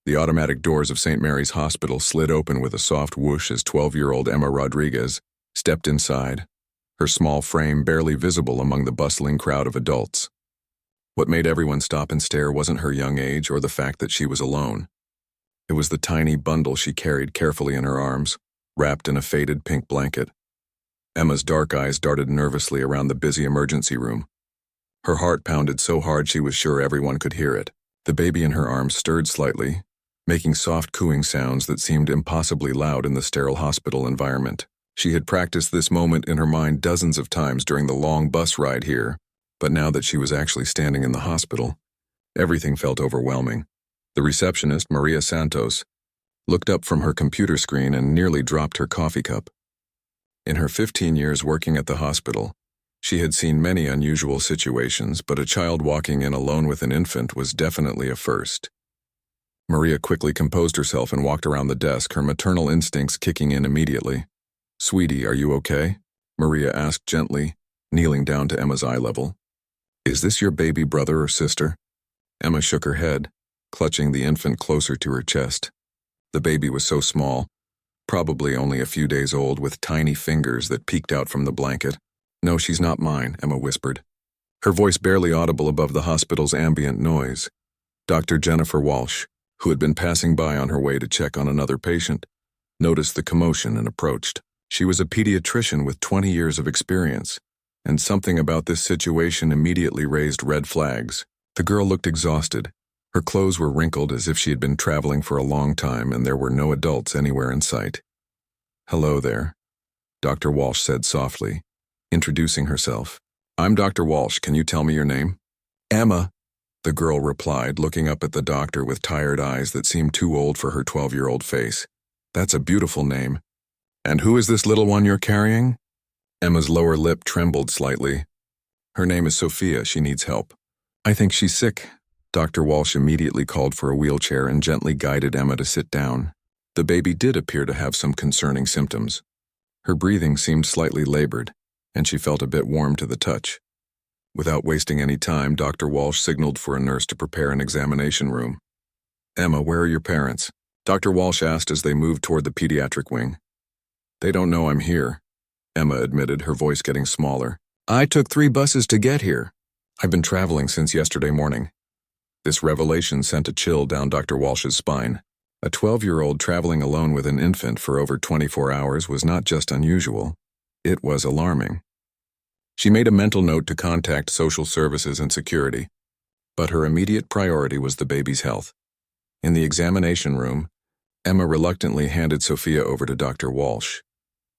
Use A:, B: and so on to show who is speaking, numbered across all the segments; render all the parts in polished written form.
A: The automatic doors of St. Mary's Hospital slid open with a soft whoosh as 12-year-old Emma Rodriguez stepped inside, her small frame barely visible among the bustling crowd of adults. What made everyone stop and stare wasn't her young age or the fact that she was alone. It was the tiny bundle she carried carefully in her arms, wrapped in a faded pink blanket. Emma's dark eyes darted nervously around the busy emergency room. Her heart pounded so hard she was sure everyone could hear it. The baby in her arms stirred slightly, making soft cooing sounds that seemed impossibly loud in the sterile hospital environment. She had practiced this moment in her mind dozens of times during the long bus ride here, but now that she was actually standing in the hospital, everything felt overwhelming. The receptionist, Maria Santos, looked up from her computer screen and nearly dropped her coffee cup. In her 15 years working at the hospital, she had seen many unusual situations, but a child walking in alone with an infant was definitely a first. Maria quickly composed herself and walked around the desk, her maternal instincts kicking in immediately. "Sweetie, are you okay?" Maria asked gently, kneeling down to Emma's eye level. "Is this your baby brother or sister?" Emma shook her head, clutching the infant closer to her chest. The baby was so small, probably only a few days old, with tiny fingers that peeked out from the blanket. "No, she's not mine," Emma whispered, her voice barely audible above the hospital's ambient noise. Dr. Jennifer Walsh, who had been passing by on her way to check on another patient, noticed the commotion and approached. She was a pediatrician with 20 years of experience, and something about this situation immediately raised red flags. The girl looked exhausted. Her clothes were wrinkled as if she had been traveling for a long time, and there were no adults anywhere in sight. "Hello there," Dr. Walsh said softly, introducing herself. "I'm Dr. Walsh. Can you tell me your name?" "Emma," the girl replied, looking up at the doctor with tired eyes that seemed too old for her 12-year-old face. "That's a beautiful name. And who is this little one you're carrying?" Emma's lower lip trembled slightly. "Her name is Sophia. She needs help." "I think she's sick." Dr. Walsh immediately called for a wheelchair and gently guided Emma to sit down. The baby did appear to have some concerning symptoms. Her breathing seemed slightly labored, and she felt a bit warm to the touch. Without wasting any time, Dr. Walsh signaled for a nurse to prepare an examination room. "Emma, where are your parents?" Dr. Walsh asked as they moved toward the pediatric wing. "They don't know I'm here," Emma admitted, her voice getting smaller. "I took 3 buses to get here. I've been traveling since yesterday morning." This revelation sent a chill down Dr. Walsh's spine. A 12-year-old traveling alone with an infant for over 24 hours was not just unusual, it was alarming. She made a mental note to contact social services and security, but her immediate priority was the baby's health. In the examination room, Emma reluctantly handed Sophia over to Dr. Walsh.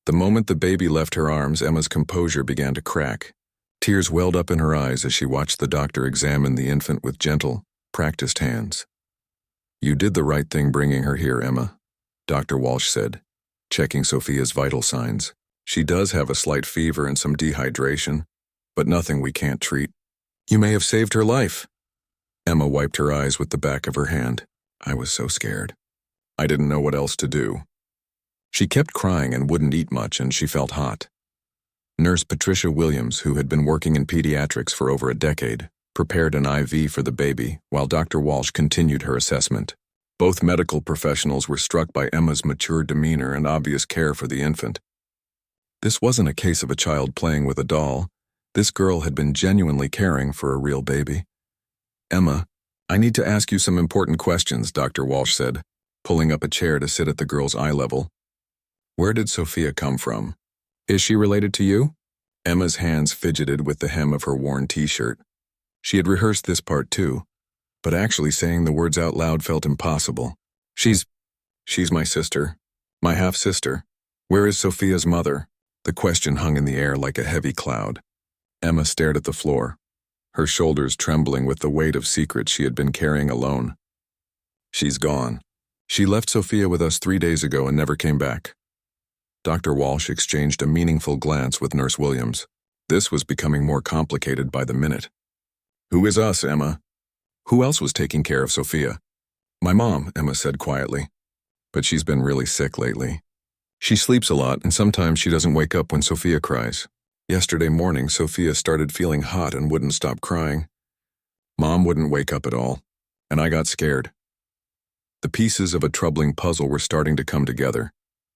A: The moment the baby left her arms, Emma's composure began to crack. Tears welled up in her eyes as she watched the doctor examine the infant with gentle, practiced hands. "You did the right thing bringing her here, Emma," Dr. Walsh said, checking Sophia's vital signs. "She does have a slight fever and some dehydration, but nothing we can't treat." "You may have saved her life." Emma wiped her eyes with the back of her hand. "I was so scared. I didn't know what else to do." She kept crying and wouldn't eat much, and she felt hot. Nurse Patricia Williams, who had been working in pediatrics for over a decade, prepared an IV for the baby while Dr. Walsh continued her assessment. Both medical professionals were struck by Emma's mature demeanor and obvious care for the infant. This wasn't a case of a child playing with a doll. This girl had been genuinely caring for a real baby. "Emma, I need to ask you some important questions," Dr. Walsh said, pulling up a chair to sit at the girl's eye level. "Where did Sophia come from? Is she related to you?" Emma's hands fidgeted with the hem of her worn t-shirt. She had rehearsed this part too, but actually saying the words out loud felt impossible. She's my sister. My half-sister. Where is Sophia's mother?" The question hung in the air like a heavy cloud. Emma stared at the floor, her shoulders trembling with the weight of secrets she had been carrying alone. "She's gone. She left Sophia with us 3 days ago and never came back." Dr. Walsh exchanged a meaningful glance with Nurse Williams. This was becoming more complicated by the minute. "Who is us, Emma? Who else was taking care of Sophia?" "My mom," Emma said quietly. "But she's been really sick lately. She sleeps a lot, and sometimes she doesn't wake up when Sophia cries. Yesterday morning, Sophia started feeling hot and wouldn't stop crying. Mom wouldn't wake up at all, and I got scared." The pieces of a troubling puzzle were starting to come together.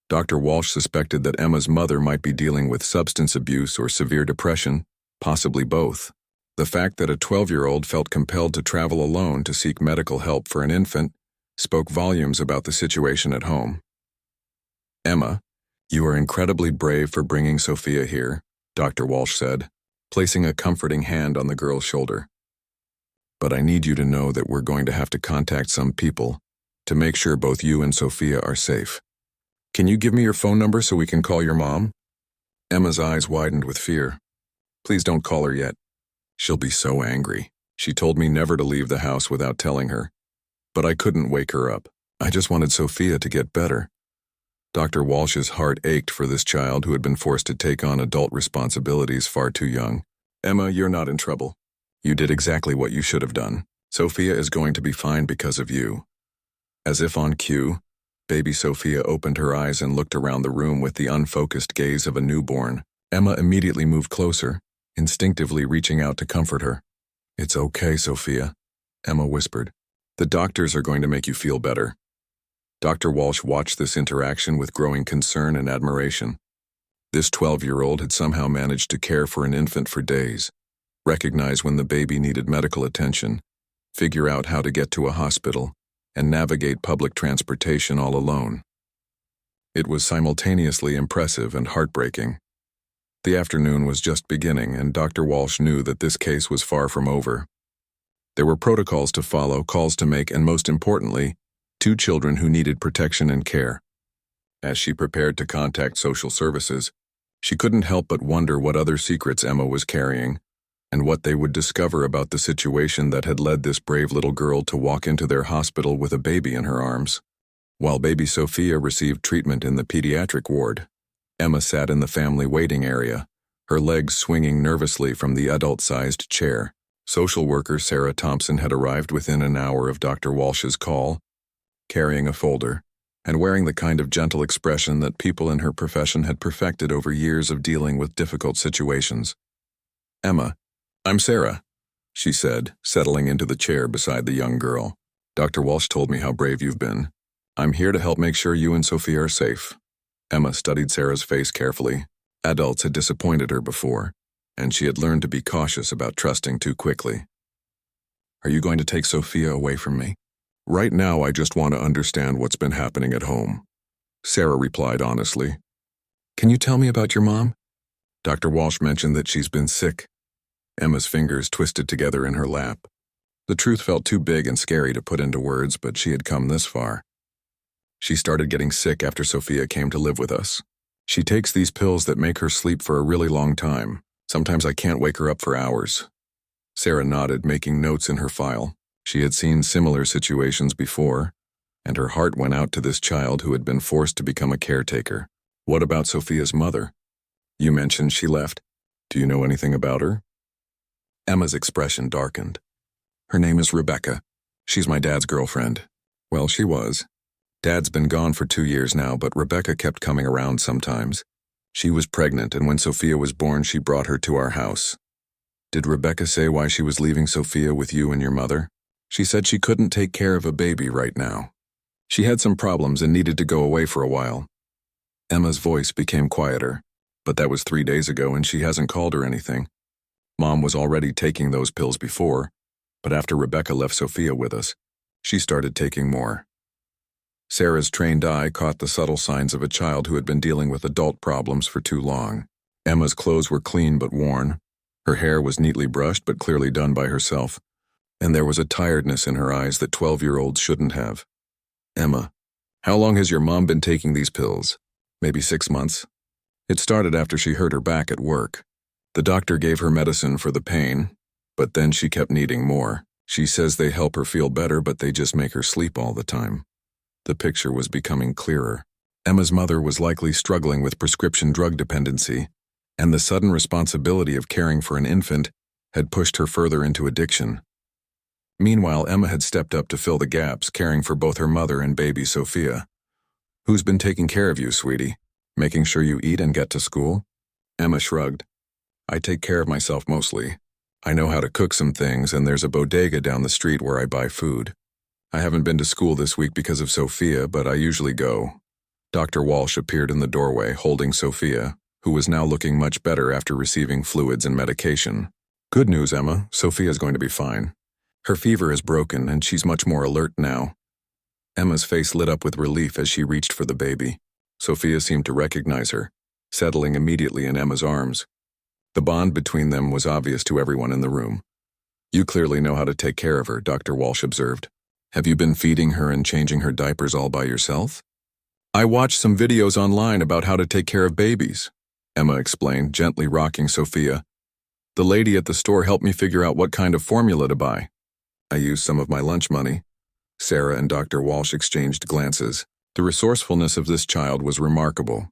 A: Dr. Walsh suspected that Emma's mother might be dealing with substance abuse or severe depression, possibly both. The fact that a 12-year-old felt compelled to travel alone to seek medical help for an infant spoke volumes about the situation at home. "Emma, you are incredibly brave for bringing Sophia here," Dr. Walsh said, placing a comforting hand on the girl's shoulder. "But I need you to know that we're going to have to contact some people to make sure both you and Sophia are safe. Can you give me your phone number so we can call your mom?" Emma's eyes widened with fear. "Please don't call her yet. She'll be so angry. She told me never to leave the house without telling her. But I couldn't wake her up. I just wanted Sophia to get better." Dr. Walsh's heart ached for this child who had been forced to take on adult responsibilities far too young. "Emma, you're not in trouble. You did exactly what you should have done. Sophia is going to be fine because of you." As if on cue, baby Sophia opened her eyes and looked around the room with the unfocused gaze of a newborn. Emma immediately moved closer, instinctively reaching out to comfort her. "It's okay, Sophia," Emma whispered. "The doctors are going to make you feel better." Dr. Walsh watched this interaction with growing concern and admiration. This 12-year-old had somehow managed to care for an infant for days, recognize when the baby needed medical attention, figure out how to get to a hospital, and navigate public transportation all alone. It was simultaneously impressive and heartbreaking. The afternoon was just beginning, and Dr. Walsh knew that this case was far from over. There were protocols to follow, calls to make, and most importantly, 2 children who needed protection and care. As she prepared to contact social services, she couldn't help but wonder what other secrets Emma was carrying, and what they would discover about the situation that had led this brave little girl to walk into their hospital with a baby in her arms. While baby Sophia received treatment in the pediatric ward, Emma sat in the family waiting area, her legs swinging nervously from the adult-sized chair. Social worker Sarah Thompson had arrived within an hour of Dr. Walsh's call, carrying a folder, and wearing the kind of gentle expression that people in her profession had perfected over years of dealing with difficult situations. "Emma, I'm Sarah," she said, settling into the chair beside the young girl. "Dr. Walsh told me how brave you've been. I'm here to help make sure you and Sophia are safe." Emma studied Sarah's face carefully. Adults had disappointed her before, and she had learned to be cautious about trusting too quickly. "Are you going to take Sophia away from me?" "Right now, I just want to understand what's been happening at home," Sarah replied honestly. "Can you tell me about your mom?" "Dr. Walsh mentioned that she's been sick." Emma's fingers twisted together in her lap. The truth felt too big and scary to put into words, but she had come this far. "She started getting sick after Sophia came to live with us. She takes these pills that make her sleep for a really long time. Sometimes I can't wake her up for hours." Sarah nodded, making notes in her file. She had seen similar situations before, and her heart went out to this child who had been forced to become a caretaker. "What about Sophia's mother? You mentioned she left. Do you know anything about her?" Emma's expression darkened. "Her name is Rebecca. She's my dad's girlfriend." "Well, she was. Dad's been gone for 2 years now, but Rebecca kept coming around sometimes. She was pregnant, and when Sophia was born, she brought her to our house." "Did Rebecca say why she was leaving Sophia with you and your mother?" "She said she couldn't take care of a baby right now. She had some problems and needed to go away for a while." Emma's voice became quieter, but that was 3 days ago and she hasn't called her anything. Mom was already taking those pills before, but after Rebecca left Sophia with us, she started taking more. Sarah's trained eye caught the subtle signs of a child who had been dealing with adult problems for too long. Emma's clothes were clean but worn. Her hair was neatly brushed but clearly done by herself, and there was a tiredness in her eyes that 12-year-olds shouldn't have. "Emma, how long has your mom been taking these pills?" "Maybe 6 months. It started after she hurt her back at work. The doctor gave her medicine for the pain, but then she kept needing more. She says they help her feel better, but they just make her sleep all the time." The picture was becoming clearer. Emma's mother was likely struggling with prescription drug dependency, and the sudden responsibility of caring for an infant had pushed her further into addiction. Meanwhile, Emma had stepped up to fill the gaps, caring for both her mother and baby Sophia. "Who's been taking care of you, sweetie? Making sure you eat and get to school?" Emma shrugged. "I take care of myself mostly. I know how to cook some things, and there's a bodega down the street where I buy food. I haven't been to school this week because of Sophia, but I usually go. Dr. Walsh appeared in the doorway holding Sophia, who was now looking much better after receiving fluids and medication. Good news, Emma. Sophia's going to be fine. Her fever is broken and she's much more alert now. Emma's face lit up with relief as she reached for the baby. Sophia seemed to recognize her, settling immediately in Emma's arms. The bond between them was obvious to everyone in the room. You clearly know how to take care of her, Dr. Walsh observed. Have you been feeding her and changing her diapers all by yourself? I watched some videos online about how to take care of babies, Emma explained, gently rocking Sophia. The lady at the store helped me figure out what kind of formula to buy. I used some of my lunch money. Sarah and Dr. Walsh exchanged glances. The resourcefulness of this child was remarkable,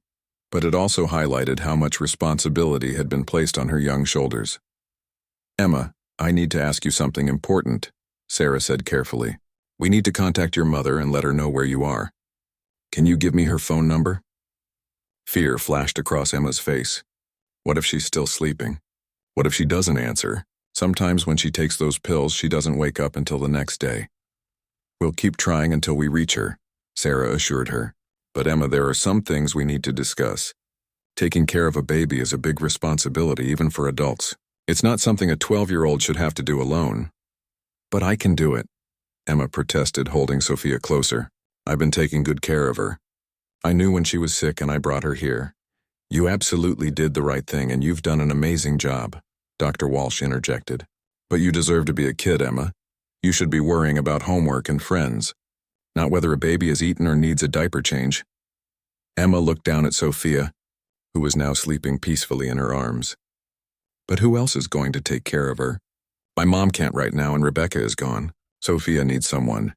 A: but it also highlighted how much responsibility had been placed on her young shoulders. Emma, I need to ask you something important, Sarah said carefully. We need to contact your mother and let her know where you are. Can you give me her phone number? Fear flashed across Emma's face. What if she's still sleeping? What if she doesn't answer? Sometimes when she takes those pills, she doesn't wake up until the next day. We'll keep trying until we reach her, Sarah assured her. But Emma, there are some things we need to discuss. Taking care of a baby is a big responsibility even for adults. It's not something a 12-year-old should have to do alone. But I can do it, Emma protested, holding Sophia closer. I've been taking good care of her. I knew when she was sick and I brought her here. You absolutely did the right thing and you've done an amazing job, Dr. Walsh interjected. But you deserve to be a kid, Emma. You should be worrying about homework and friends, not whether a baby is eaten or needs a diaper change. Emma looked down at Sophia, who was now sleeping peacefully in her arms. But who else is going to take care of her? My mom can't right now and Rebecca is gone. Sophia needs someone.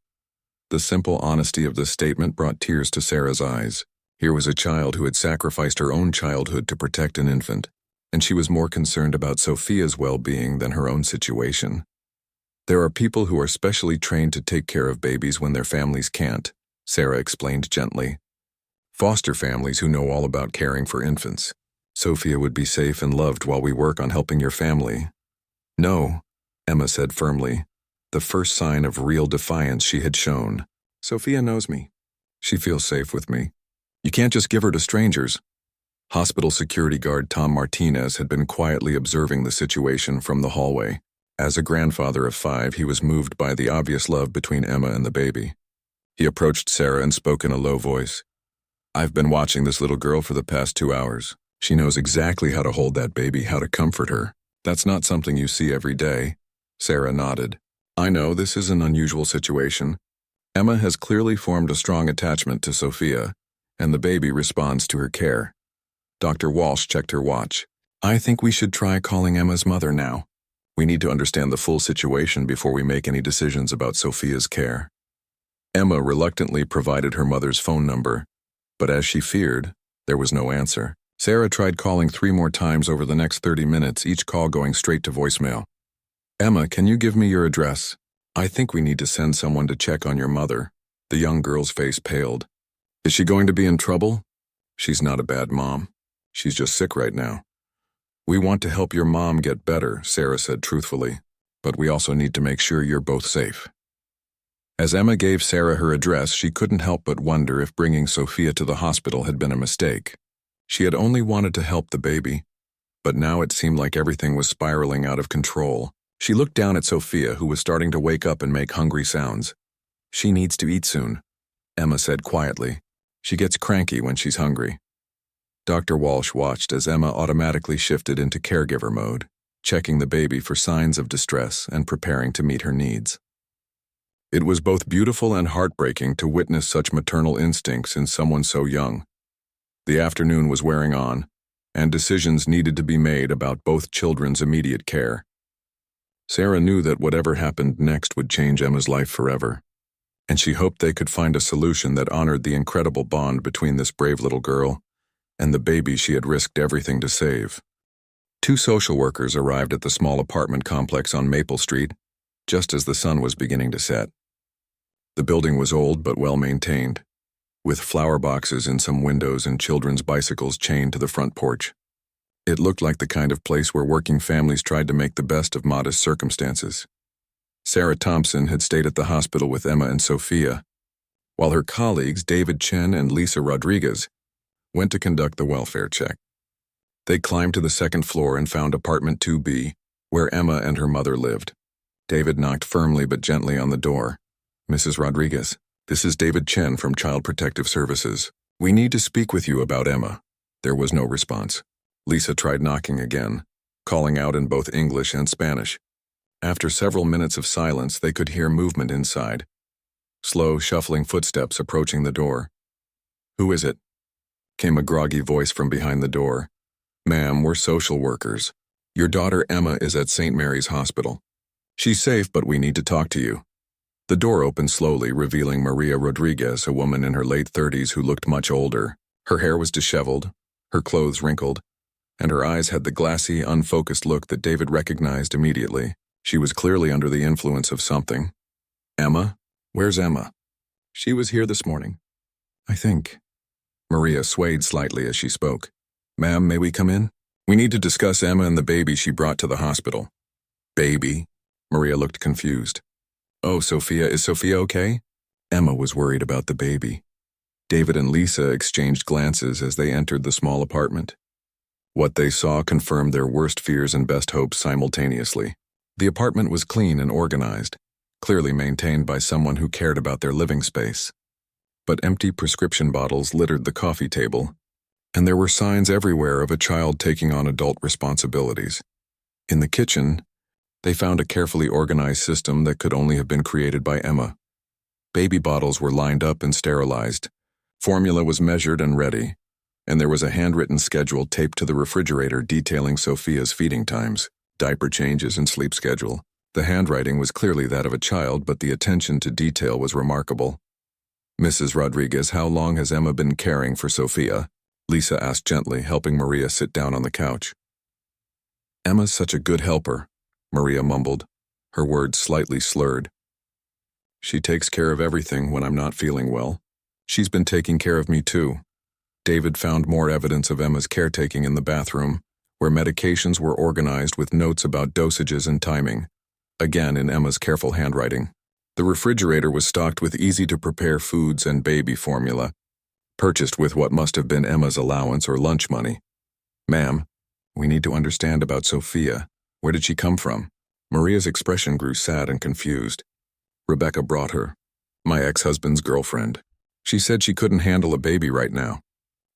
A: The simple honesty of this statement brought tears to Sarah's eyes. Here was a child who had sacrificed her own childhood to protect an infant, and she was more concerned about Sophia's well-being than her own situation. There are people who are specially trained to take care of babies when their families can't, Sarah explained gently. Foster families who know all about caring for infants. Sophia would be safe and loved while we work on helping your family. No, Emma said firmly, the first sign of real defiance she had shown. Sophia knows me. She feels safe with me. You can't just give her to strangers. Hospital security guard Tom Martinez had been quietly observing the situation from the hallway. As a grandfather of 5, he was moved by the obvious love between Emma and the baby. He approached Sarah and spoke in a low voice. I've been watching this little girl for the past 2 hours. She knows exactly how to hold that baby, how to comfort her. That's not something you see every day. Sarah nodded. I know this is an unusual situation. Emma has clearly formed a strong attachment to Sophia, and the baby responds to her care. Dr. Walsh checked her watch. I think we should try calling Emma's mother now. We need to understand the full situation before we make any decisions about Sophia's care. Emma reluctantly provided her mother's phone number, but as she feared, there was no answer. Sarah tried calling 3 more times over the next 30 minutes, each call going straight to voicemail. Emma, can you give me your address? I think we need to send someone to check on your mother. The young girl's face paled. Is she going to be in trouble? She's not a bad mom. She's just sick right now. We want to help your mom get better, Sarah said truthfully, but we also need to make sure you're both safe. As Emma gave Sarah her address, she couldn't help but wonder if bringing Sophia to the hospital had been a mistake. She had only wanted to help the baby, but now it seemed like everything was spiraling out of control. She looked down at Sophia, who was starting to wake up and make hungry sounds. She needs to eat soon, Emma said quietly. She gets cranky when she's hungry. Dr. Walsh watched as Emma automatically shifted into caregiver mode, checking the baby for signs of distress and preparing to meet her needs. It was both beautiful and heartbreaking to witness such maternal instincts in someone so young. The afternoon was wearing on, and decisions needed to be made about both children's immediate care. Sarah knew that whatever happened next would change Emma's life forever, and she hoped they could find a solution that honored the incredible bond between this brave little girl and the baby she had risked everything to save. 2 social workers arrived at the small apartment complex on Maple Street, just as the sun was beginning to set. The building was old but well-maintained, with flower boxes in some windows and children's bicycles chained to the front porch. It looked like the kind of place where working families tried to make the best of modest circumstances. Sarah Thompson had stayed at the hospital with Emma and Sophia, while her colleagues, David Chen and Lisa Rodriguez, went to conduct the welfare check. They climbed to the second floor and found apartment 2B, where Emma and her mother lived. David knocked firmly but gently on the door. "Mrs. Rodriguez, this is David Chen from Child Protective Services. We need to speak with you about Emma." There was no response. Lisa tried knocking again, calling out in both English and Spanish. After several minutes of silence, they could hear movement inside. Slow, shuffling footsteps approaching the door. "Who is it?" came a groggy voice from behind the door. "Ma'am, we're social workers. Your daughter Emma is at St. Mary's Hospital. She's safe, but we need to talk to you." The door opened slowly, revealing Maria Rodriguez, a woman in her late 30s who looked much older. Her hair was disheveled, her clothes wrinkled, and her eyes had the glassy, unfocused look that David recognized immediately. She was clearly under the influence of something. "Emma? Where's Emma?" "She was here this morning, I think." Maria swayed slightly as she spoke. "Ma'am, may we come in? We need to discuss Emma and the baby she brought to the hospital." "Baby?" Maria looked confused. "Oh, Sophia, is Sophia okay?" Emma was worried about the baby. David and Lisa exchanged glances as they entered the small apartment. What they saw confirmed their worst fears and best hopes simultaneously. The apartment was clean and organized, clearly maintained by someone who cared about their living space. But empty prescription bottles littered the coffee table, and there were signs everywhere of a child taking on adult responsibilities. In the kitchen, they found a carefully organized system that could only have been created by Emma. Baby bottles were lined up and sterilized. Formula was measured and ready, and there was a handwritten schedule taped to the refrigerator detailing Sophia's feeding times, diaper changes, and sleep schedule. The handwriting was clearly that of a child, but the attention to detail was remarkable. "Mrs. Rodriguez, how long has Emma been caring for Sophia?" Lisa asked gently, helping Maria sit down on the couch. "Emma's such a good helper," Maria mumbled, her words slightly slurred. "She takes care of everything when I'm not feeling well. She's been taking care of me too." David found more evidence of Emma's caretaking in the bathroom, where medications were organized with notes about dosages and timing, again in Emma's careful handwriting. The refrigerator was stocked with easy-to-prepare foods and baby formula, purchased with what must have been Emma's allowance or lunch money. "Ma'am, we need to understand about Sophia. Where did she come from?" Maria's expression grew sad and confused. "Rebecca brought her. My ex-husband's girlfriend. She said she couldn't handle a baby right now.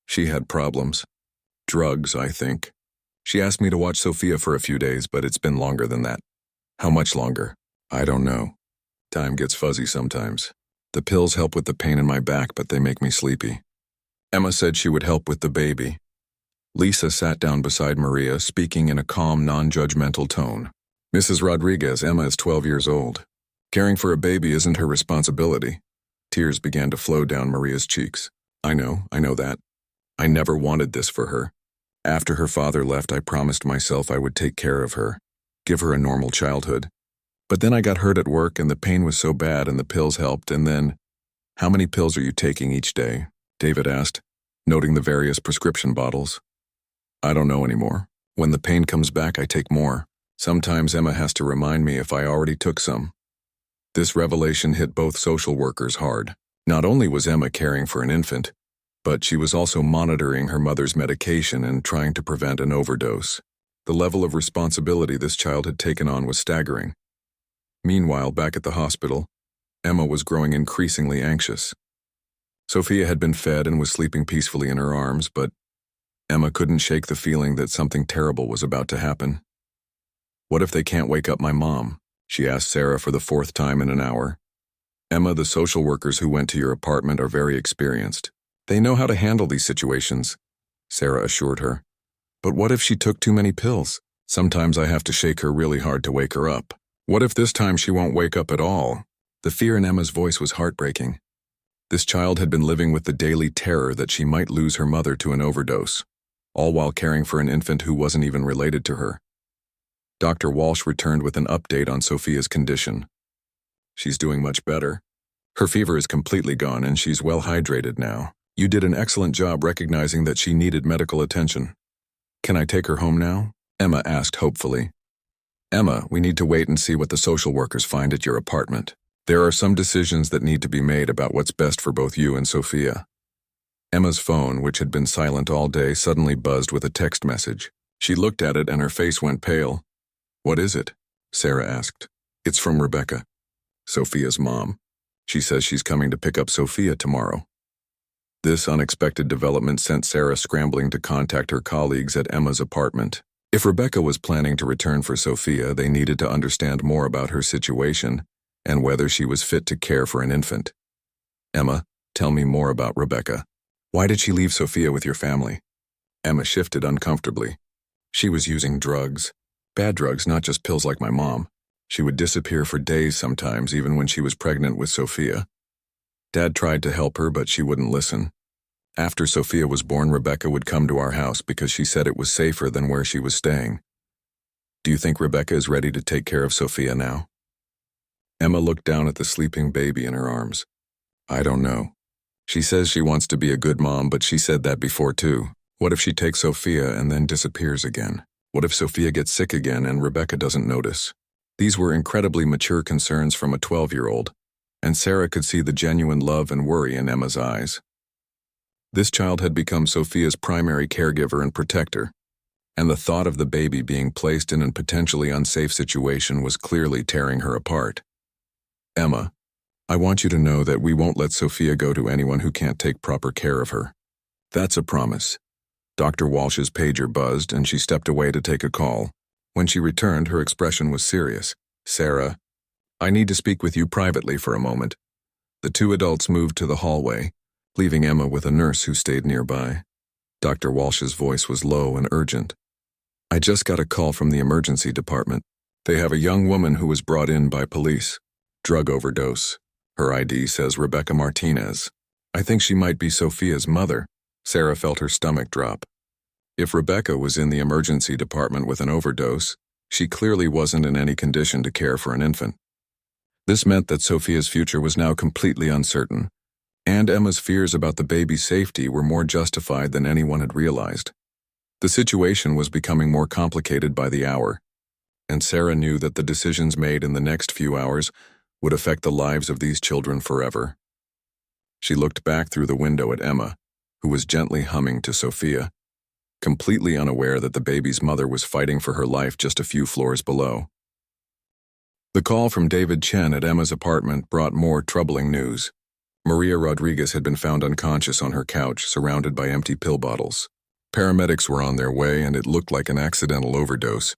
A: She had problems. Drugs, I think. She asked me to watch Sophia for a few days, but it's been longer than that." "How much longer?" "I don't know. Time gets fuzzy sometimes. The pills help with the pain in my back, but they make me sleepy." Emma said she would help with the baby. Lisa sat down beside Maria, speaking in a calm, non-judgmental tone. "Mrs. Rodriguez, Emma is 12 years old. Caring for a baby isn't her responsibility." Tears began to flow down Maria's cheeks. I know that. I never wanted this for her. After her father left, I promised myself I would take care of her, give her a normal childhood. But then I got hurt at work and the pain was so bad and the pills helped, and then—" "How many pills are you taking each day?" David asked, noting the various prescription bottles. "I don't know anymore. When the pain comes back, I take more. Sometimes Emma has to remind me if I already took some." This revelation hit both social workers hard. Not only was Emma caring for an infant, but she was also monitoring her mother's medication and trying to prevent an overdose. The level of responsibility this child had taken on was staggering. Meanwhile, back at the hospital, Emma was growing increasingly anxious. Sophia had been fed and was sleeping peacefully in her arms, but Emma couldn't shake the feeling that something terrible was about to happen. "What if they can't wake up my mom?" she asked Sarah for the 4th time in an hour. "Emma, the social workers who went to your apartment are very experienced. They know how to handle these situations," Sarah assured her. "But what if she took too many pills? Sometimes I have to shake her really hard to wake her up. What if this time she won't wake up at all?" The fear in Emma's voice was heartbreaking. This child had been living with the daily terror that she might lose her mother to an overdose, all while caring for an infant who wasn't even related to her. Dr. Walsh returned with an update on Sophia's condition. "She's doing much better. Her fever is completely gone and she's well hydrated now. You did an excellent job recognizing that she needed medical attention." "Can I take her home now?" Emma asked hopefully. Emma, we need to wait and see what the social workers find at your apartment. There are some decisions that need to be made about what's best for both you and Sophia. Emma's phone, which had been silent all day, suddenly buzzed with a text message. She looked at it and her face went pale. "What is it?" Sarah asked. "It's from Rebecca, Sophia's mom. She says she's coming to pick up Sophia tomorrow." This unexpected development sent Sarah scrambling to contact her colleagues at Emma's apartment. If Rebecca was planning to return for Sophia, they needed to understand more about her situation and whether she was fit to care for an infant. "Emma, tell me more about Rebecca. Why did she leave Sophia with your family?" Emma shifted uncomfortably. "She was using drugs. Bad drugs, not just pills like my mom. She would disappear for days sometimes, even when she was pregnant with Sophia. Dad tried to help her, but she wouldn't listen. After Sophia was born, Rebecca would come to our house because she said it was safer than where she was staying. Do you think Rebecca is ready to take care of Sophia now?" Emma looked down at the sleeping baby in her arms. "I don't know. She says she wants to be a good mom, but she said that before too. What if she takes Sophia and then disappears again? What if Sophia gets sick again and Rebecca doesn't notice?" These were incredibly mature concerns from a 12-year-old, and Sarah could see the genuine love and worry in Emma's eyes. This child had become Sophia's primary caregiver and protector, and the thought of the baby being placed in a potentially unsafe situation was clearly tearing her apart. "Emma, I want you to know that we won't let Sophia go to anyone who can't take proper care of her. That's a promise." Dr. Walsh's pager buzzed and she stepped away to take a call. When she returned, her expression was serious. "Sarah, I need to speak with you privately for a moment." The two adults moved to the hallway, leaving Emma with a nurse who stayed nearby. Dr. Walsh's voice was low and urgent. "I just got a call from the emergency department. They have a young woman who was brought in by police. Drug overdose. Her ID says Rebecca Martinez. I think she might be Sophia's mother." Sarah felt her stomach drop. If Rebecca was in the emergency department with an overdose, she clearly wasn't in any condition to care for an infant. This meant that Sophia's future was now completely uncertain, and Emma's fears about the baby's safety were more justified than anyone had realized. The situation was becoming more complicated by the hour, and Sarah knew that the decisions made in the next few hours would affect the lives of these children forever. She looked back through the window at Emma, who was gently humming to Sophia, completely unaware that the baby's mother was fighting for her life just a few floors below. The call from David Chen at Emma's apartment brought more troubling news. Maria Rodriguez had been found unconscious on her couch, surrounded by empty pill bottles. Paramedics were on their way, and it looked like an accidental overdose.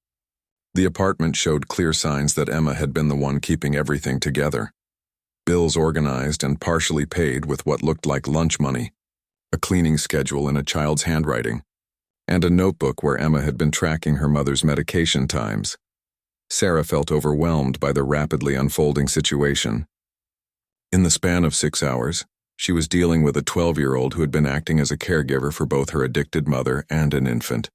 A: The apartment showed clear signs that Emma had been the one keeping everything together. Bills organized and partially paid with what looked like lunch money, a cleaning schedule in a child's handwriting, and a notebook where Emma had been tracking her mother's medication times. Sarah felt overwhelmed by the rapidly unfolding situation. In the span of 6 hours, she was dealing with a 12-year-old who had been acting as a caregiver for both her addicted mother and an infant,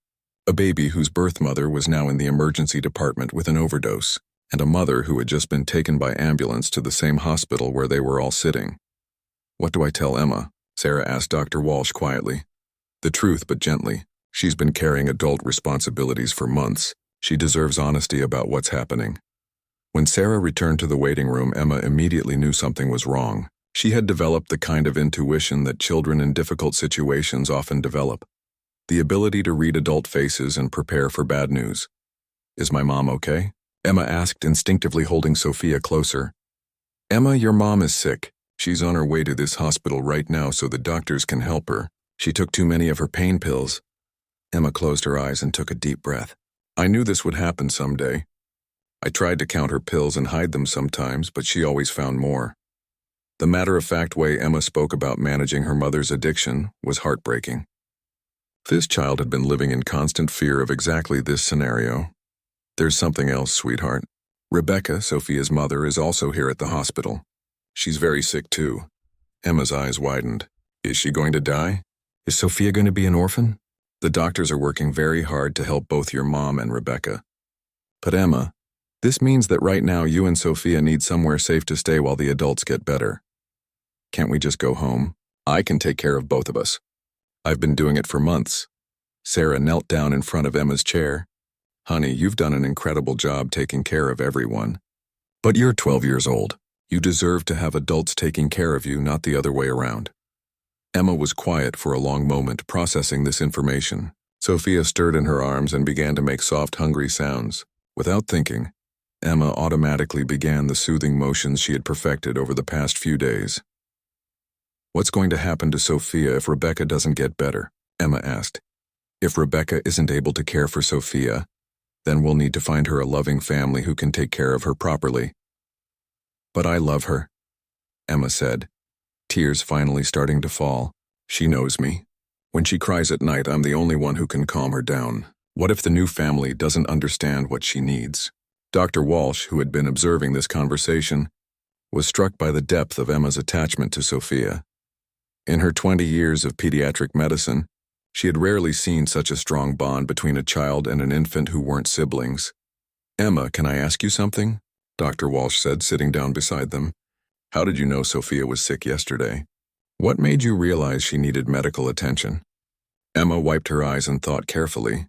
A: a baby whose birth mother was now in the emergency department with an overdose, and a mother who had just been taken by ambulance to the same hospital where they were all sitting. "What do I tell Emma?" Sarah asked Dr. Walsh quietly. "The truth, but gently. She's been carrying adult responsibilities for months. She deserves honesty about what's happening." When Sarah returned to the waiting room, Emma immediately knew something was wrong. She had developed the kind of intuition that children in difficult situations often develop. The ability to read adult faces and prepare for bad news. "Is my mom okay?" Emma asked, instinctively holding Sophia closer. "Emma, your mom is sick. She's on her way to this hospital right now so the doctors can help her. She took too many of her pain pills." Emma closed her eyes and took a deep breath. "I knew this would happen someday. I tried to count her pills and hide them sometimes, but she always found more." The matter-of-fact way Emma spoke about managing her mother's addiction was heartbreaking. This child had been living in constant fear of exactly this scenario. "There's something else, sweetheart. Rebecca, Sophia's mother, is also here at the hospital. She's very sick too." Emma's eyes widened. "Is she going to die? Is Sophia going to be an orphan?" "The doctors are working very hard to help both your mom and Rebecca. But Emma, this means that right now you and Sophia need somewhere safe to stay while the adults get better. Can't we just go home? I can take care of both of us. I've been doing it for months." Sarah knelt down in front of Emma's chair. Honey, you've done an incredible job taking care of everyone. But you're 12 years old. You deserve to have adults taking care of you, not the other way around. Emma was quiet for a long moment, processing this information. Sophia stirred in her arms and began to make soft, hungry sounds. Without thinking, Emma automatically began the soothing motions she had perfected over the past few days. What's going to happen to Sophia if Rebecca doesn't get better? Emma asked. If Rebecca isn't able to care for Sophia, then we'll need to find her a loving family who can take care of her properly. But I love her, Emma said, tears finally starting to fall. She knows me. When she cries at night, I'm the only one who can calm her down. What if the new family doesn't understand what she needs? Dr. Walsh, who had been observing this conversation, was struck by the depth of Emma's attachment to Sophia. In her 20 years of pediatric medicine, she had rarely seen such a strong bond between a child and an infant who weren't siblings. Emma, can I ask you something? Dr. Walsh said, sitting down beside them. How did you know Sophia was sick yesterday? What made you realize she needed medical attention? Emma wiped her eyes and thought carefully.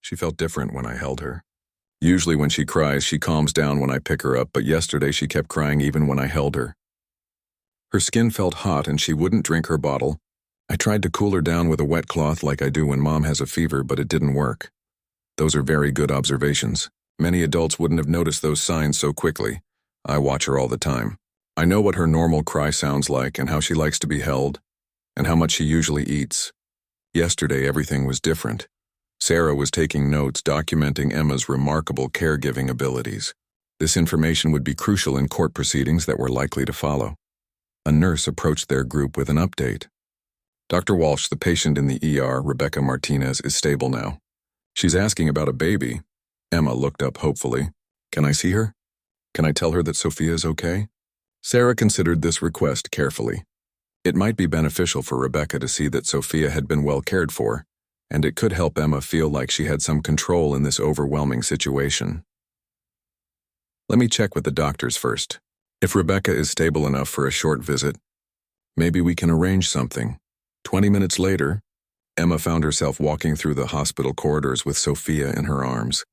A: She felt different when I held her. Usually when she cries, she calms down when I pick her up, but yesterday she kept crying even when I held her. Her skin felt hot and she wouldn't drink her bottle. I tried to cool her down with a wet cloth like I do when mom has a fever, but it didn't work. Those are very good observations. Many adults wouldn't have noticed those signs so quickly. I watch her all the time. I know what her normal cry sounds like and how she likes to be held, and how much she usually eats. Yesterday, everything was different. Sarah was taking notes documenting Emma's remarkable caregiving abilities. This information would be crucial in court proceedings that were likely to follow. A nurse approached their group with an update. Dr. Walsh, the patient in the ER, Rebecca Martinez, is stable now. She's asking about a baby. Emma looked up hopefully. Can I see her? Can I tell her that Sophia is okay? Sarah considered this request carefully. It might be beneficial for Rebecca to see that Sophia had been well cared for, and it could help Emma feel like she had some control in this overwhelming situation. Let me check with the doctors first. If Rebecca is stable enough for a short visit, maybe we can arrange something. 20 minutes later, Emma found herself walking through the hospital corridors with Sophia in her arms,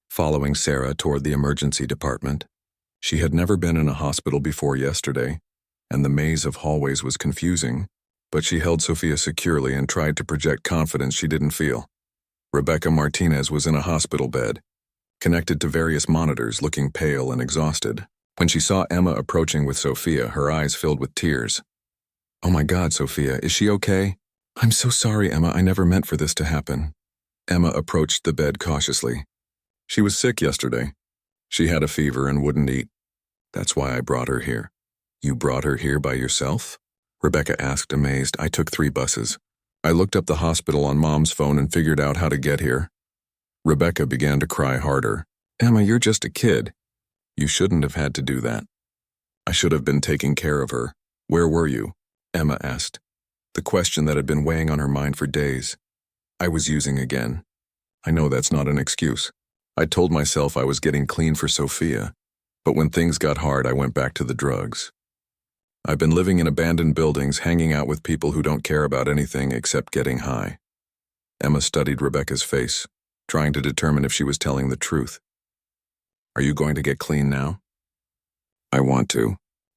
A: following Sarah toward the emergency department. She had never been in a hospital before yesterday, and the maze of hallways was confusing, but she held Sophia securely and tried to project confidence she didn't feel. Rebecca Martinez was in a hospital bed, connected to various monitors, looking pale and exhausted. When she saw Emma approaching with Sophia, her eyes filled with tears. Oh my God, Sophia, is she okay? I'm so sorry, Emma, I never meant for this to happen. Emma approached the bed cautiously. She was sick yesterday. She had a fever and wouldn't eat. That's why I brought her here. You brought her here by yourself? Rebecca asked, amazed. I took 3 buses. I looked up the hospital on Mom's phone and figured out how to get here. Rebecca began to cry harder. Emma, you're just a kid. You shouldn't have had to do that. I should have been taking care of her. Where were you? Emma asked, the question that had been weighing on her mind for days. I was using again. I know that's not an excuse. I told myself I was getting clean for Sophia, but when things got hard, I went back to the drugs. I've been living in abandoned buildings, hanging out with people who don't care about anything except getting high. Emma studied Rebecca's face, trying to determine if she was telling the truth. Are you going to get clean now? I want to.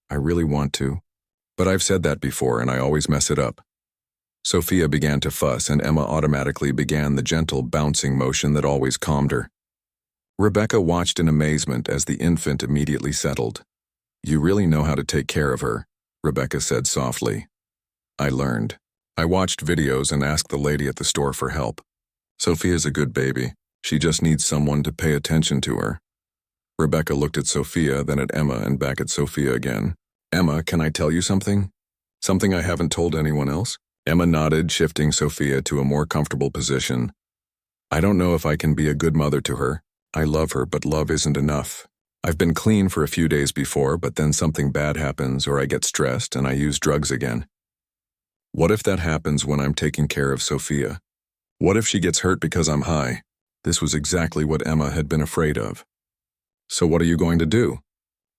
A: I really want to. But I've said that before and I always mess it up. Sophia began to fuss and Emma automatically began the gentle bouncing motion that always calmed her. Rebecca watched in amazement as the infant immediately settled. You really know how to take care of her, Rebecca said softly. I learned. I watched videos and asked the lady at the store for help. Sophia's a good baby. She just needs someone to pay attention to her. Rebecca looked at Sophia, then at Emma, and back at Sophia again. Emma, can I tell you something? Something I haven't told anyone else? Emma nodded, shifting Sophia to a more comfortable position. I don't know if I can be a good mother to her. I love her, but love isn't enough. I've been clean for a few days before, but then something bad happens or I get stressed and I use drugs again. What if that happens when I'm taking care of Sophia? What if she gets hurt because I'm high? This was exactly what Emma had been afraid of. So what are you going to do?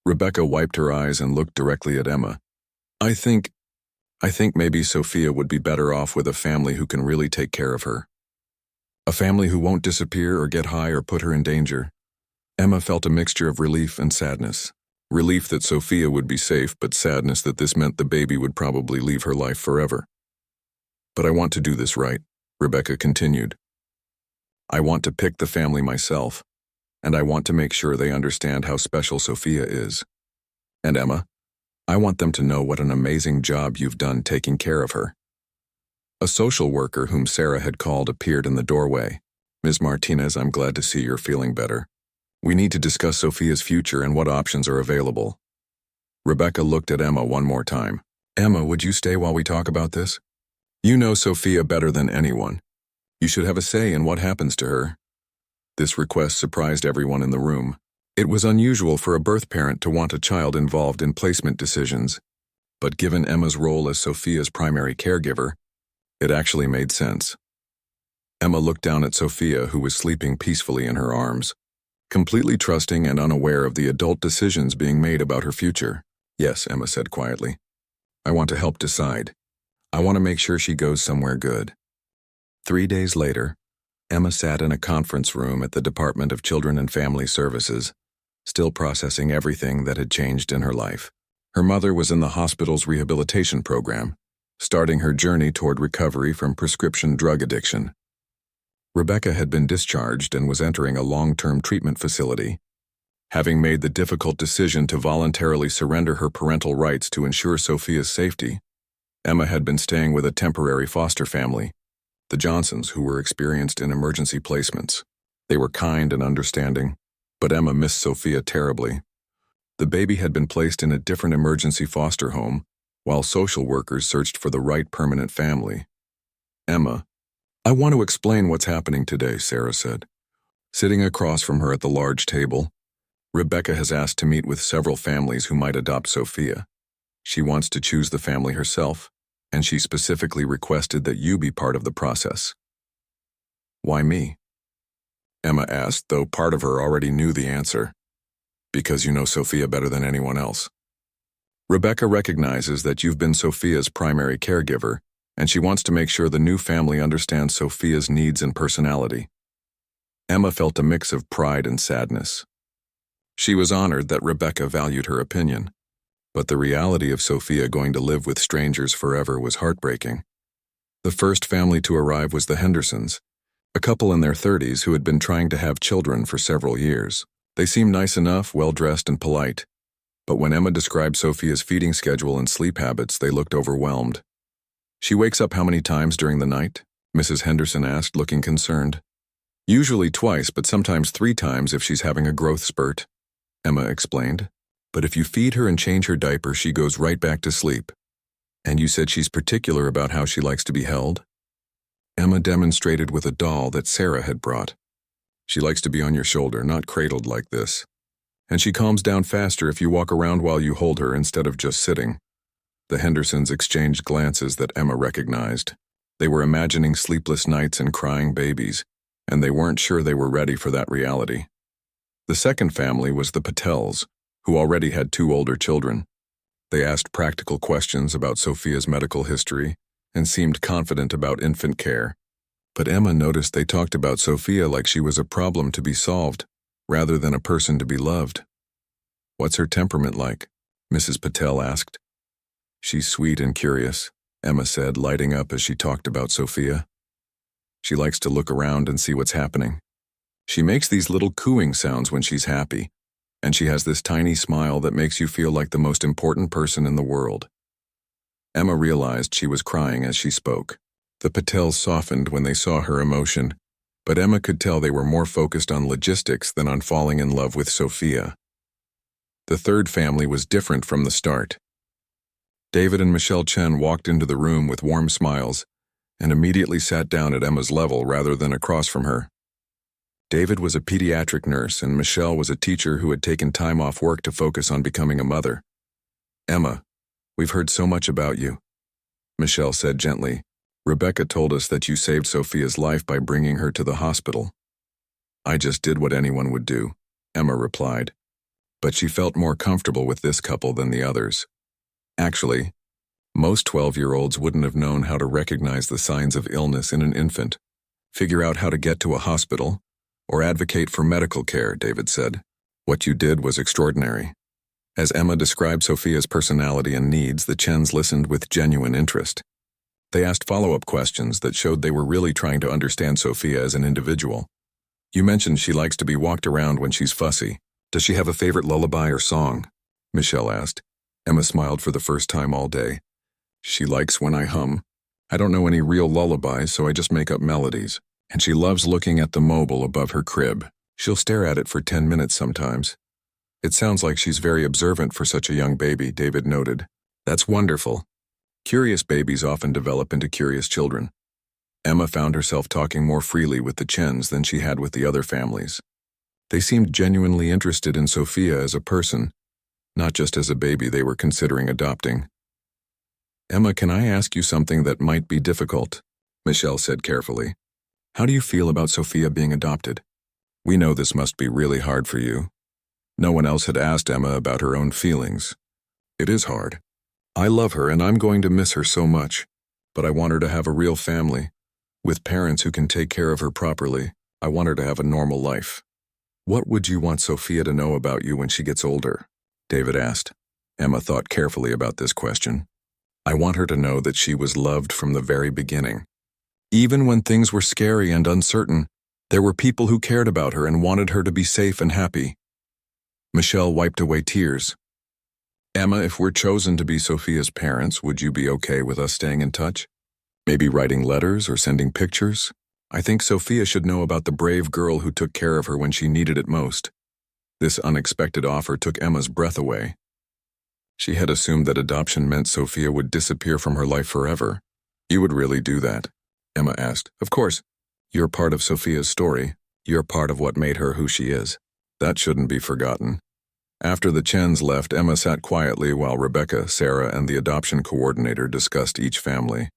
A: Rebecca wiped her eyes and looked directly at Emma. I think maybe Sophia would be better off with a family who can really take care of her. A family who won't disappear or get high or put her in danger. Emma felt a mixture of relief and sadness. Relief that Sophia would be safe, but sadness that this meant the baby would probably leave her life forever. But I want to do this right, Rebecca continued. I want to pick the family myself, and I want to make sure they understand how special Sophia is. And Emma, I want them to know what an amazing job you've done taking care of her. A social worker whom Sarah had called appeared in the doorway. Ms. Martinez, I'm glad to see you're feeling better. We need to discuss Sophia's future and what options are available. Rebecca looked at Emma one more time. Emma, would you stay while we talk about this? You know Sophia better than anyone. You should have a say in what happens to her. This request surprised everyone in the room. It was unusual for a birth parent to want a child involved in placement decisions, but given Emma's role as Sophia's primary caregiver, it actually made sense. Emma looked down at Sophia, who was sleeping peacefully in her arms, completely trusting and unaware of the adult decisions being made about her future. Yes, Emma said quietly. I want to help decide. I want to make sure she goes somewhere good. 3 days later, Emma sat in a conference room at the Department of Children and Family Services, still processing everything that had changed in her life. Her mother was in the hospital's rehabilitation program, starting her journey toward recovery from prescription drug addiction. Rebecca had been discharged and was entering a long-term treatment facility. Having made the difficult decision to voluntarily surrender her parental rights to ensure Sophia's safety, Emma had been staying with a temporary foster family, the Johnsons, who were experienced in emergency placements. They were kind and understanding, but Emma missed Sophia terribly. The baby had been placed in a different emergency foster home, while social workers searched for the right permanent family. Emma, I want to explain what's happening today, Sarah said. Sitting across from her at the large table, Rebecca has asked to meet with several families who might adopt Sophia. She wants to choose the family herself, and she specifically requested that you be part of the process. Why me? Emma asked, though part of her already knew the answer. Because you know Sophia better than anyone else. Rebecca recognizes that you've been Sophia's primary caregiver, and she wants to make sure the new family understands Sophia's needs and personality. Emma felt a mix of pride and sadness. She was honored that Rebecca valued her opinion, but the reality of Sophia going to live with strangers forever was heartbreaking. The first family to arrive was the Hendersons, a couple in their 30s who had been trying to have children for several years. They seemed nice enough, well-dressed and polite, but when Emma described Sophia's feeding schedule and sleep habits, they looked overwhelmed. She wakes up how many times during the night? Mrs. Henderson asked, looking concerned. Usually twice, but sometimes 3 times if she's having a growth spurt, Emma explained. But if you feed her and change her diaper, she goes right back to sleep. And you said she's particular about how she likes to be held? Emma demonstrated with a doll that Sarah had brought. She likes to be on your shoulder, not cradled like this. And she calms down faster if you walk around while you hold her instead of just sitting. The Hendersons exchanged glances that Emma recognized. They were imagining sleepless nights and crying babies, and they weren't sure they were ready for that reality. The second family was the Patels, who already had 2 older children. They asked practical questions about Sophia's medical history and seemed confident about infant care. But Emma noticed they talked about Sophia like she was a problem to be solved, rather than a person to be loved. What's her temperament like? Mrs. Patel asked. She's sweet and curious, Emma said, lighting up as she talked about Sophia. She likes to look around and see what's happening. She makes these little cooing sounds when she's happy, and she has this tiny smile that makes you feel like the most important person in the world. Emma realized she was crying as she spoke. The Patels softened when they saw her emotion, but Emma could tell they were more focused on logistics than on falling in love with Sophia. The third family was different from the start. David and Michelle Chen walked into the room with warm smiles and immediately sat down at Emma's level rather than across from her. David was a pediatric nurse and Michelle was a teacher who had taken time off work to focus on becoming a mother. Emma, we've heard so much about you, Michelle said gently. Rebecca told us that you saved Sophia's life by bringing her to the hospital. I just did what anyone would do, Emma replied. But she felt more comfortable with this couple than the others. Actually, most 12-year-olds wouldn't have known how to recognize the signs of illness in an infant. Figure out how to get to a hospital, or advocate for medical care, David said. What you did was extraordinary. As Emma described Sophia's personality and needs, the Chens listened with genuine interest. They asked follow-up questions that showed they were really trying to understand Sophia as an individual. You mentioned she likes to be walked around when she's fussy. Does she have a favorite lullaby or song? Michelle asked. Emma smiled for the first time all day. She likes when I hum. I don't know any real lullabies, so I just make up melodies. And she loves looking at the mobile above her crib. She'll stare at it for 10 minutes sometimes. It sounds like she's very observant for such a young baby, David noted. That's wonderful. Curious babies often develop into curious children. Emma found herself talking more freely with the Chens than she had with the other families. They seemed genuinely interested in Sophia as a person, not just as a baby they were considering adopting. Emma, can I ask you something that might be difficult? Michelle said carefully. How do you feel about Sophia being adopted? We know this must be really hard for you. No one else had asked Emma about her own feelings. It is hard. I love her and I'm going to miss her so much, but I want her to have a real family, with parents who can take care of her properly. I want her to have a normal life. What would you want Sophia to know about you when she gets older? David asked. Emma thought carefully about this question. I want her to know that she was loved from the very beginning. Even when things were scary and uncertain, there were people who cared about her and wanted her to be safe and happy. Michelle wiped away tears. Emma, if we're chosen to be Sophia's parents, would you be okay with us staying in touch? Maybe writing letters or sending pictures? I think Sophia should know about the brave girl who took care of her when she needed it most. This unexpected offer took Emma's breath away. She had assumed that adoption meant Sophia would disappear from her life forever. You would really do that? Emma asked. Of course. You're part of Sophia's story. You're part of what made her who she is. That shouldn't be forgotten. After the Chens left, Emma sat quietly while Rebecca, Sarah, and the adoption coordinator discussed each family.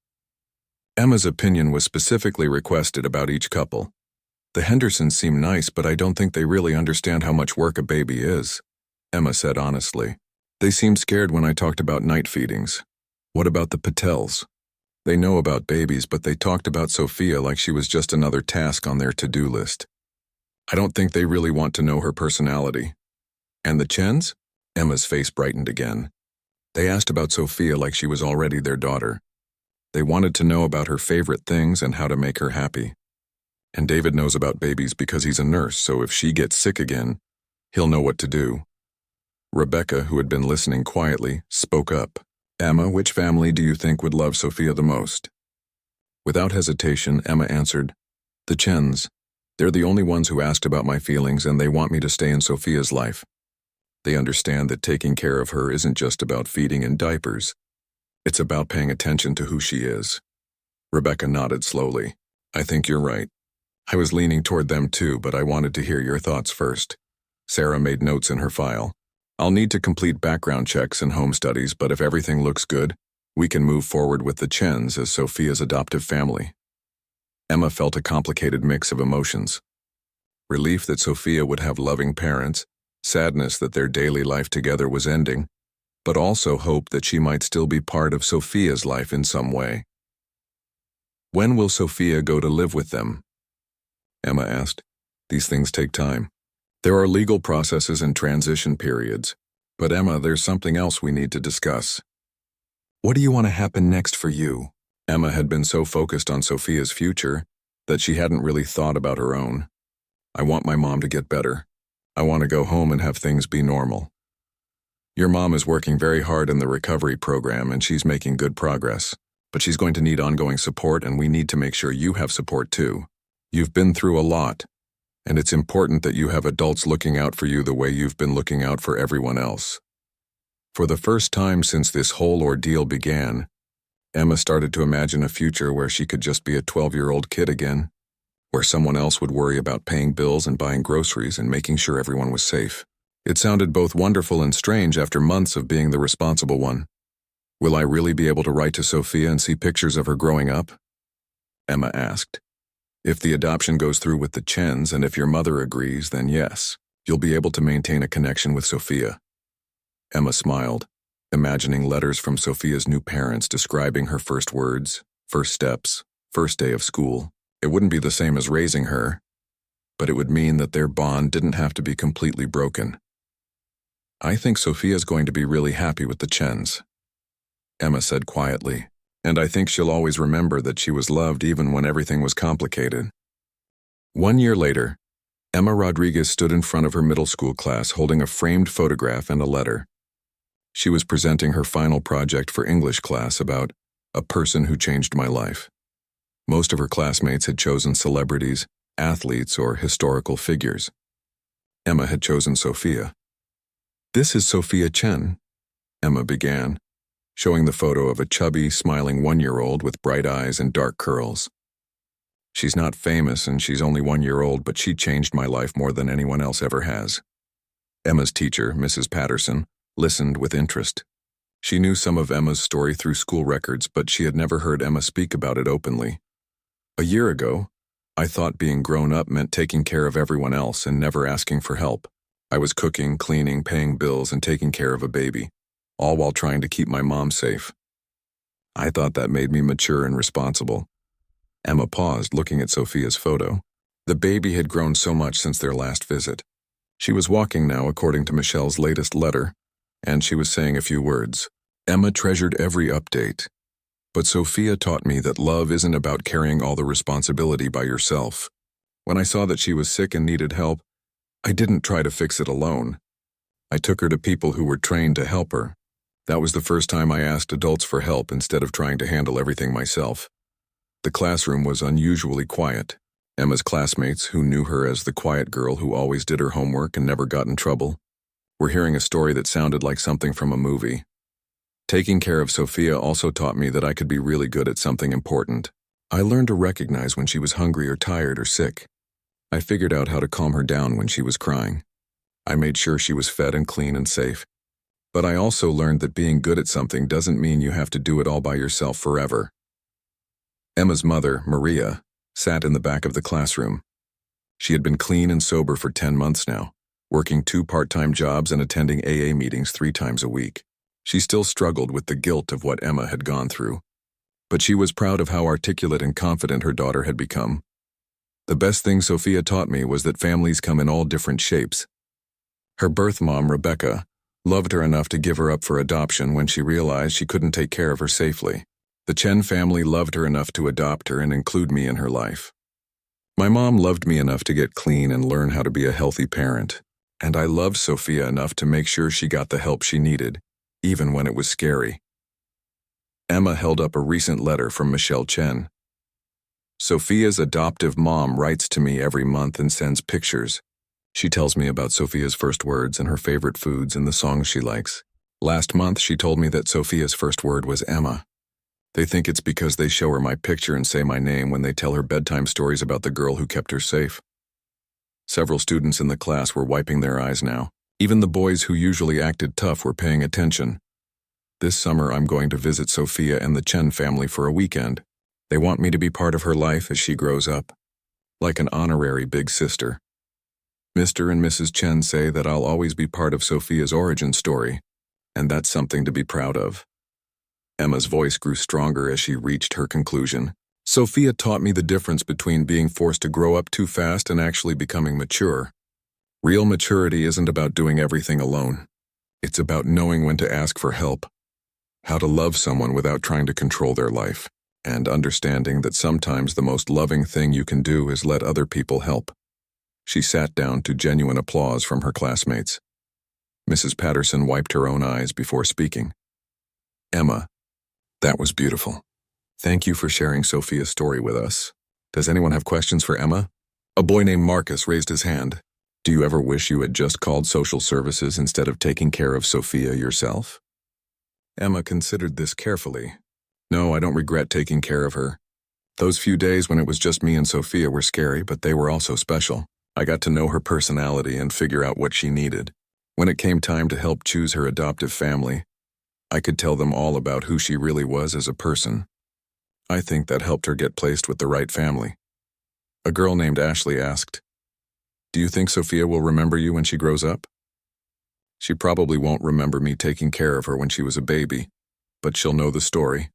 A: Emma's opinion was specifically requested about each couple. The Hendersons seem nice, but I don't think they really understand how much work a baby is, Emma said honestly. They seemed scared when I talked about night feedings. What about the Patels? They know about babies, but they talked about Sophia like she was just another task on their to-do list. I don't think they really want to know her personality. And the Chens? Emma's face brightened again. They asked about Sophia like she was already their daughter. They wanted to know about her favorite things and how to make her happy. And David knows about babies because he's a nurse, so if she gets sick again, he'll know what to do. Rebecca, who had been listening quietly, spoke up. Emma, which family do you think would love Sophia the most? Without hesitation, Emma answered, the Chens. They're the only ones who asked about my feelings and they want me to stay in Sophia's life. They understand that taking care of her isn't just about feeding and diapers. It's about paying attention to who she is. Rebecca nodded slowly. I think you're right. I was leaning toward them too, but I wanted to hear your thoughts first. Sarah made notes in her file. I'll need to complete background checks and home studies, but if everything looks good, we can move forward with the Chens as Sophia's adoptive family. Emma felt a complicated mix of emotions. Relief that Sophia would have loving parents, sadness that their daily life together was ending, but also hope that she might still be part of Sophia's life in some way. When will Sophia go to live with them? Emma asked. These things take time. There are legal processes and transition periods. But Emma, there's something else we need to discuss. What do you want to happen next for you? Emma had been so focused on Sophia's future that she hadn't really thought about her own. I want my mom to get better. I want to go home and have things be normal. Your mom is working very hard in the recovery program and she's making good progress, but she's going to need ongoing support and we need to make sure you have support too. You've been through a lot, and it's important that you have adults looking out for you the way you've been looking out for everyone else. For the first time since this whole ordeal began, Emma started to imagine a future where she could just be a 12-year-old kid again, where someone else would worry about paying bills and buying groceries and making sure everyone was safe. It sounded both wonderful and strange after months of being the responsible one. Will I really be able to write to Sophia and see pictures of her growing up? Emma asked. If the adoption goes through with the Chens and if your mother agrees, then yes, you'll be able to maintain a connection with Sophia. Emma smiled, imagining letters from Sophia's new parents describing her first words, first steps, first day of school. It wouldn't be the same as raising her, but it would mean that their bond didn't have to be completely broken. I think Sophia's going to be really happy with the Chens, Emma said quietly, and I think she'll always remember that she was loved even when everything was complicated. 1 year later, Emma Rodriguez stood in front of her middle school class holding a framed photograph and a letter. She was presenting her final project for English class about a person who changed my life. Most of her classmates had chosen celebrities, athletes, or historical figures. Emma had chosen Sophia. "This is Sophia Chen," Emma began, showing the photo of a chubby, smiling 1-year-old with bright eyes and dark curls. "She's not famous and she's only 1 year old, but she changed my life more than anyone else ever has." Emma's teacher, Mrs. Patterson, listened with interest. She knew some of Emma's story through school records, but she had never heard Emma speak about it openly. "A year ago, I thought being grown up meant taking care of everyone else and never asking for help. I was cooking, cleaning, paying bills, and taking care of a baby, all while trying to keep my mom safe. I thought that made me mature and responsible." Emma paused, looking at Sophia's photo. The baby had grown so much since their last visit. She was walking now, according to Michelle's latest letter, and she was saying a few words. "Emma treasured every update. But Sophia taught me that love isn't about carrying all the responsibility by yourself. When I saw that she was sick and needed help, I didn't try to fix it alone. I took her to people who were trained to help her. That was the first time I asked adults for help instead of trying to handle everything myself." The classroom was unusually quiet. Emma's classmates, who knew her as the quiet girl who always did her homework and never got in trouble, were hearing a story that sounded like something from a movie. Taking care of Sophia also taught me that I could be really good at something important. I learned to recognize when she was hungry or tired or sick. I figured out how to calm her down when she was crying. I made sure she was fed and clean and safe. But I also learned that being good at something doesn't mean you have to do it all by yourself forever. Emma's mother, Maria, sat in the back of the classroom. She had been clean and sober for 10 months now, working 2 part-time jobs and attending AA meetings 3 times a week. She still struggled with the guilt of what Emma had gone through, but she was proud of how articulate and confident her daughter had become. "The best thing Sophia taught me was that families come in all different shapes. Her birth mom, Rebecca, loved her enough to give her up for adoption when she realized she couldn't take care of her safely. The Chen family loved her enough to adopt her and include me in her life. My mom loved me enough to get clean and learn how to be a healthy parent, and I loved Sophia enough to make sure she got the help she needed, even when it was scary." Emma held up a recent letter from Michelle Chen. "Sophia's adoptive mom writes to me every month and sends pictures. She tells me about Sophia's first words and her favorite foods and the songs she likes. Last month she told me that Sophia's first word was Emma. They think it's because they show her my picture and say my name when they tell her bedtime stories about the girl who kept her safe." Several students in the class were wiping their eyes now. Even the boys who usually acted tough were paying attention. "This summer I'm going to visit Sophia and the Chen family for a weekend. They want me to be part of her life as she grows up, like an honorary big sister. Mr. and Mrs. Chen say that I'll always be part of Sophia's origin story, and that's something to be proud of." Emma's voice grew stronger as she reached her conclusion. "Sophia taught me the difference between being forced to grow up too fast and actually becoming mature. Real maturity isn't about doing everything alone. It's about knowing when to ask for help, how to love someone without trying to control their life, and understanding that sometimes the most loving thing you can do is let other people help." She sat down to genuine applause from her classmates. Mrs. Patterson wiped her own eyes before speaking. "Emma, that was beautiful. Thank you for sharing Sophia's story with us. Does anyone have questions for Emma?" A boy named Marcus raised his hand. "Do you ever wish you had just called social services instead of taking care of Sophia yourself?" Emma considered this carefully. "No, I don't regret taking care of her. Those few days when it was just me and Sophia were scary, but they were also special. I got to know her personality and figure out what she needed. When it came time to help choose her adoptive family, I could tell them all about who she really was as a person. I think that helped her get placed with the right family." A girl named Ashley asked, "Do you think Sophia will remember you when she grows up?" "She probably won't remember me taking care of her when she was a baby, but she'll know the story.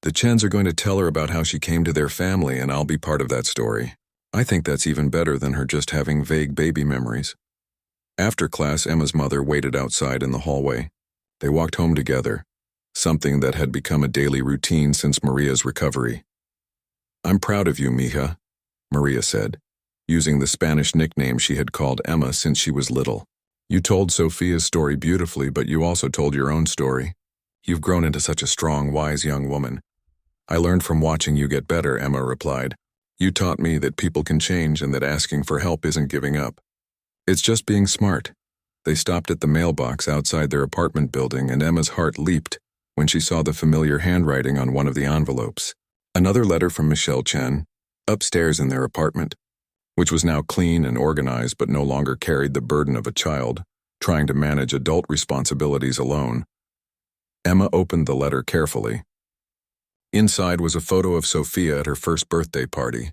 A: The Chens are going to tell her about how she came to their family, and I'll be part of that story. I think that's even better than her just having vague baby memories. After class, Emma's mother waited outside in the hallway. They walked home together, something that had become a daily routine since Maria's recovery. "I'm proud of you, mija," Maria said, using the Spanish nickname she had called Emma since she was little. "You told Sophia's story beautifully, but you also told your own story. You've grown into such a strong, wise young woman." "I learned from watching you get better," Emma replied. "You taught me that people can change and that asking for help isn't giving up. It's just being smart." They stopped at the mailbox outside their apartment building, and Emma's heart leaped when she saw the familiar handwriting on one of the envelopes. Another letter from Michelle Chen, upstairs in their apartment, which was now clean and organized but no longer carried the burden of a child trying to manage adult responsibilities alone. Emma opened the letter carefully. Inside was a photo of Sophia at her first birthday party,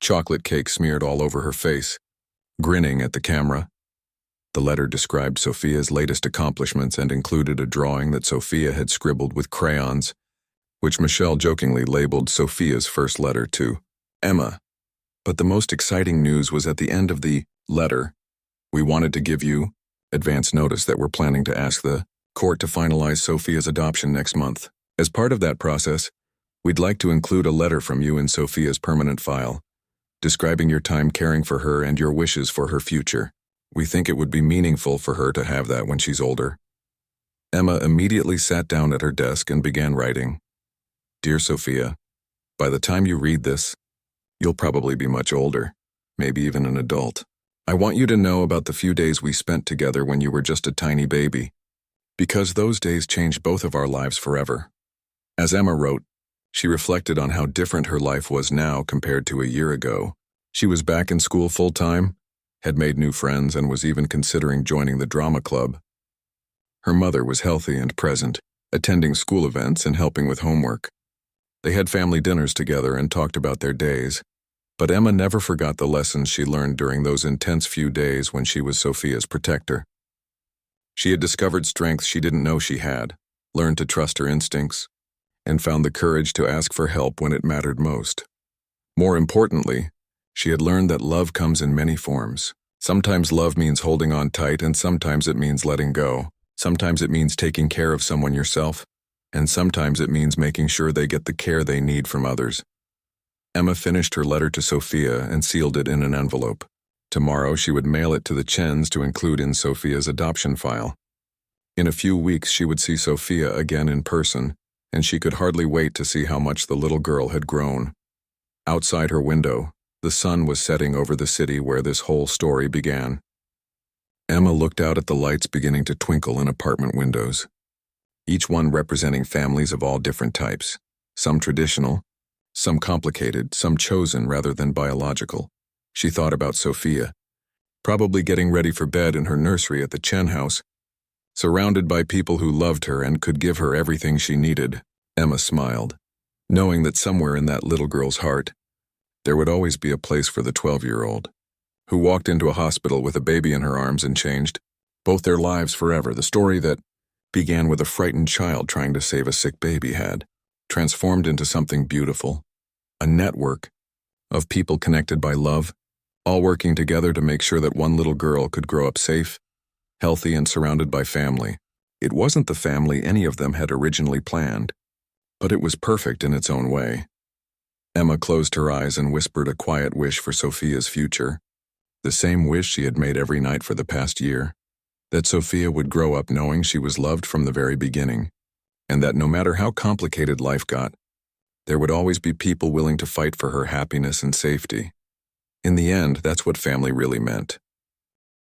A: chocolate cake smeared all over her face, grinning at the camera. The letter described Sophia's latest accomplishments and included a drawing that Sophia had scribbled with crayons, which Michelle jokingly labeled Sophia's first letter to Emma. But the most exciting news was at the end of the letter. "We wanted to give you advance notice that we're planning to ask the court to finalize Sophia's adoption next month. As part of that process, we'd like to include a letter from you in Sophia's permanent file, describing your time caring for her and your wishes for her future. We think it would be meaningful for her to have that when she's older." Emma immediately sat down at her desk and began writing. "Dear Sophia, by the time you read this, you'll probably be much older, maybe even an adult. I want you to know about the few days we spent together when you were just a tiny baby, because those days changed both of our lives forever." As Emma wrote, she reflected on how different her life was now compared to a year ago. She was back in school full-time, had made new friends, and was even considering joining the drama club. Her mother was healthy and present, attending school events and helping with homework. They had family dinners together and talked about their days, but Emma never forgot the lessons she learned during those intense few days when she was Sophia's protector. She had discovered strengths she didn't know she had, learned to trust her instincts, and found the courage to ask for help when it mattered most. More importantly, she had learned that love comes in many forms. Sometimes love means holding on tight, and sometimes it means letting go. Sometimes it means taking care of someone yourself, and sometimes it means making sure they get the care they need from others. Emma finished her letter to Sophia and sealed it in an envelope. Tomorrow she would mail it to the Chens to include in Sophia's adoption file. In a few weeks she would see Sophia again in person, and she could hardly wait to see how much the little girl had grown. Outside her window, the sun was setting over the city where this whole story began. Emma looked out at the lights beginning to twinkle in apartment windows, each one representing families of all different types, some traditional, some complicated, some chosen rather than biological. She thought about Sophia, probably getting ready for bed in her nursery at the Chen house, surrounded by people who loved her and could give her everything she needed. Emma smiled, knowing that somewhere in that little girl's heart, there would always be a place for the 12-year-old, who walked into a hospital with a baby in her arms and changed both their lives forever. The story that began with a frightened child trying to save a sick baby had transformed into something beautiful, a network of people connected by love, all working together to make sure that one little girl could grow up safe, healthy, and surrounded by family. It wasn't the family any of them had originally planned, but it was perfect in its own way. Emma closed her eyes and whispered a quiet wish for Sophia's future, the same wish she had made every night for the past year, that Sophia would grow up knowing she was loved from the very beginning, and that no matter how complicated life got, there would always be people willing to fight for her happiness and safety. In the end, that's what family really meant.